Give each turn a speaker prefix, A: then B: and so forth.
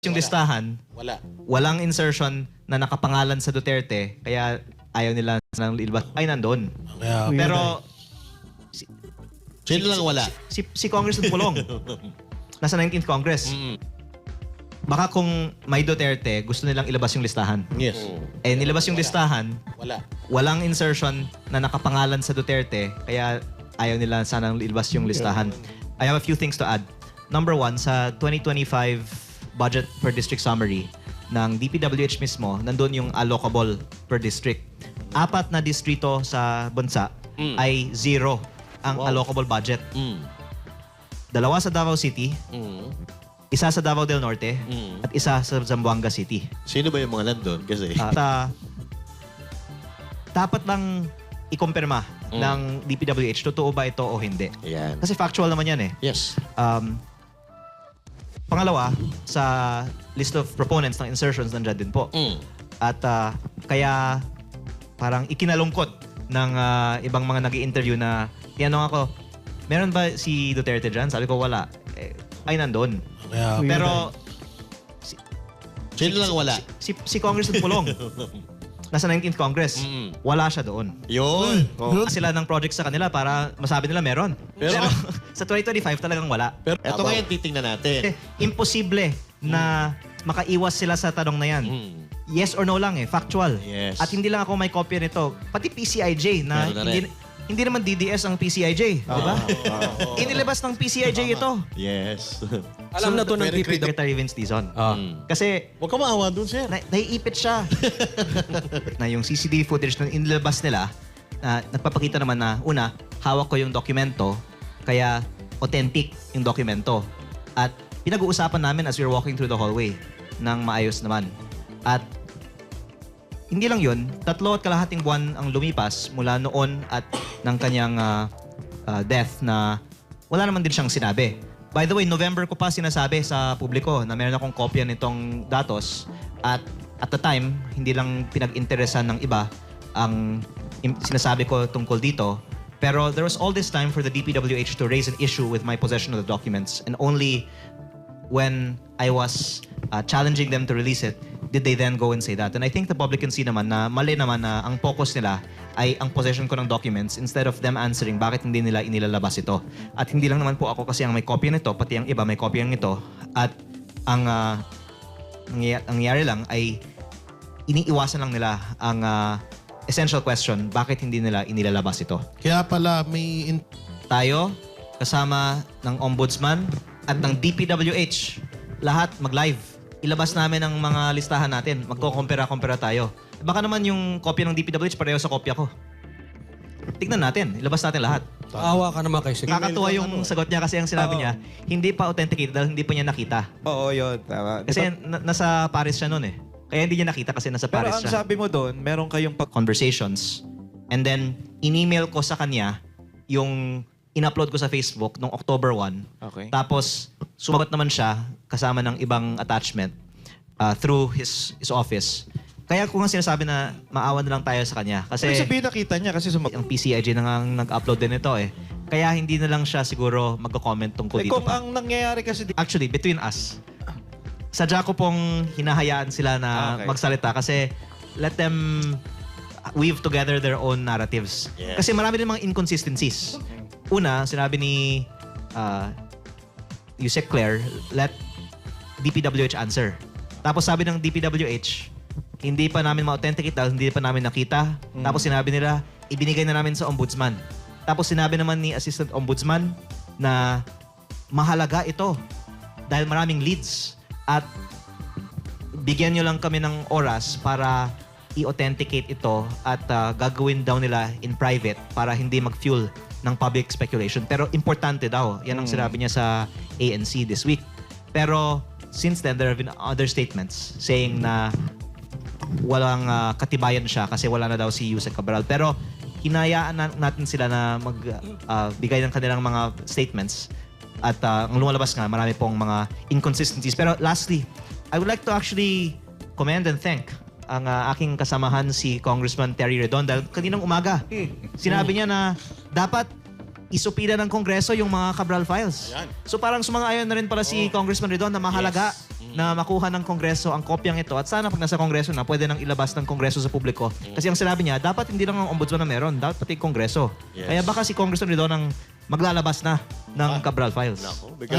A: Yung listahan, walang insertion na nakapangalan sa Duterte, kaya ayaw nila ng ilabas. Ay, nandun. Pero
B: Sino lang wala?
A: si Congressman Pulong, nasa 19th Congress. Baka kung may Duterte, gusto nilang ilabas yung listahan.
B: Yes.
A: Eh, nilabas yung listahan, walang insertion na nakapangalan sa Duterte, kaya ayaw nila sanang ilabas yung listahan. I have a few things to add. Number one, sa 2025 budget per district summary ng DPWH mismo, nandun yung allocable per district. 4 na distrito sa bansa ay 0 ang allocable budget. 2 sa Davao City, 1 sa Davao del Norte, at 1 sa Zamboanga City.
B: Sino ba yung mga nandun? Kasi...
A: dapat lang ikumpirma ng DPWH, totoo ba ito o hindi.
B: Ayan.
A: Kasi factual naman yan eh.
B: Yes.
A: Pangalawa, sa list of proponents ng insertions, nandiyan din po. At kaya parang ikinalungkot ng ibang mga nag-i-interview na tinanong ako, meron ba si Duterte dyan? Sabi ko, wala. Ay, nandun. Pero
B: Sino lang wala?
A: si Congressman Pulong, nasa 19th Congress, wala siya doon.
B: Yun.
A: Sila ng project sa kanila para masabi nila meron. Pero sa 2025 talagang wala.
B: Pero ito ngayon titingnan natin.
A: Imposible na makaiwas sila sa tanong na yan. Yes or no lang factual.
B: Yes.
A: At hindi lang ako may kopya nito. Pati PCIJ na
B: Meron na
A: hindi naman DDS ang PCIJ, di ba? Inilabas ng PCIJ ito.
B: Yes.
C: Alam na to ng DPWH.
A: Secretary Vince Dizon. Kasi
B: Huwag ka maawa dun, sir.
A: naiipit siya. Na yung CCTV footage na inilabas nila, nagpapakita naman na, una, hawak ko yung dokumento, kaya authentic yung dokumento. At pinag-uusapan namin as we were walking through the hallway ng maayos naman. At hindi lang yun, 3.5 buwan ang lumipas mula noon at ng kanyang death na wala naman din siyang sinabi. By the way, November ko pa sinasabi sa publiko na meron akong kopya nitong datos at at the time, hindi lang pinag-interesan ng iba ang sinasabi ko tungkol dito. Pero there was all this time for the DPWH to raise an issue with my possession of the documents, and only when I was challenging them to release it, did they then go and say that. And I think the public can see naman na mali naman na ang focus nila ay ang possession ko ng documents instead of them answering bakit hindi nila inilalabas ito. At hindi lang naman po ako kasi ang may kopya nito, pati ang iba may kopya nito. At ang nangyayari lang ay iniiwasan lang nila ang essential question, bakit hindi nila inilalabas ito.
D: Kaya pala may...
A: Tayo, kasama ng Ombudsman at ng DPWH, lahat mag-live. Ilabas namin ang mga listahan natin. Magko-compare-compare tayo. Baka naman yung kopya ng DPWH pareho sa kopya ko. Tignan natin. Ilabas natin lahat.
C: Awa ka naman kay Sig.
A: Kakatuwa yung sagot niya kasi ang sinabi niya, hindi pa authenticated dahil hindi pa niya nakita.
E: Oo, yun. Tama.
A: Kasi nasa Paris siya noon eh. Kaya hindi niya nakita kasi nasa
E: Pero
A: Paris
E: ang
A: siya.
E: sabi mo doon, meron kayong
A: Conversations. And then, in-email ko sa kanya yung in-upload ko sa Facebook noong October 1.
E: Okay.
A: Tapos, sumagot naman siya kasama ng ibang attachment through his office. Kaya ko nga sinasabi na maawa na lang tayo sa kanya. Kasi
E: Ibig sabihin nakita niya kasi
A: ang PCIJ na nga nag-upload din ito eh. Kaya hindi na lang siya siguro magko-comment tungkol dito
E: kung
A: pa.
E: ang nangyayari kasi
A: Actually, between us, sadya ko pong hinahayaan sila na
E: Okay.
A: magsalita kasi let them weave together their own narratives.
B: Yes.
A: Kasi marami din mga inconsistencies. Una, sinabi ni Yusek Claire, let DPWH answer. Tapos sabi ng DPWH, hindi pa namin ma-authenticate dahil hindi pa namin nakita. Tapos sinabi nila, ibinigay na namin sa Ombudsman. Tapos sinabi naman ni Assistant Ombudsman na mahalaga ito dahil maraming leads. At bigyan nyo lang kami ng oras para i-authenticate ito at gagawin daw nila in private para hindi mag-fuel ng public speculation. Pero importante daw. Yan ang sinabi niya sa ANC this week. Pero since then, there have been other statements saying na walang katibayan siya kasi wala na daw si Yusek Cabral. Pero hinayaan natin sila na magbigay ng kanilang mga statements. At ang lumalabas nga, marami pong mga inconsistencies. Pero lastly, I would like to actually commend and thank ang aking kasamahan si Congressman Terry Redon dahil kaninang umaga, sinabi niya na dapat isupida ng Kongreso yung mga Cabral files. So parang sumang-ayon na rin pala si Congressman Redon na mahalaga na makuha ng Kongreso ang kopyang ito at sana pag nasa Kongreso na, pwede nang ilabas ng Kongreso sa publiko. Kasi ang sinabi niya, dapat hindi lang ang ombudsman na meron, dapat pati Kongreso.
B: Yes.
A: Kaya baka si Congressman Ridon ang maglalabas na ng Cabral Files.
B: Nako, bigla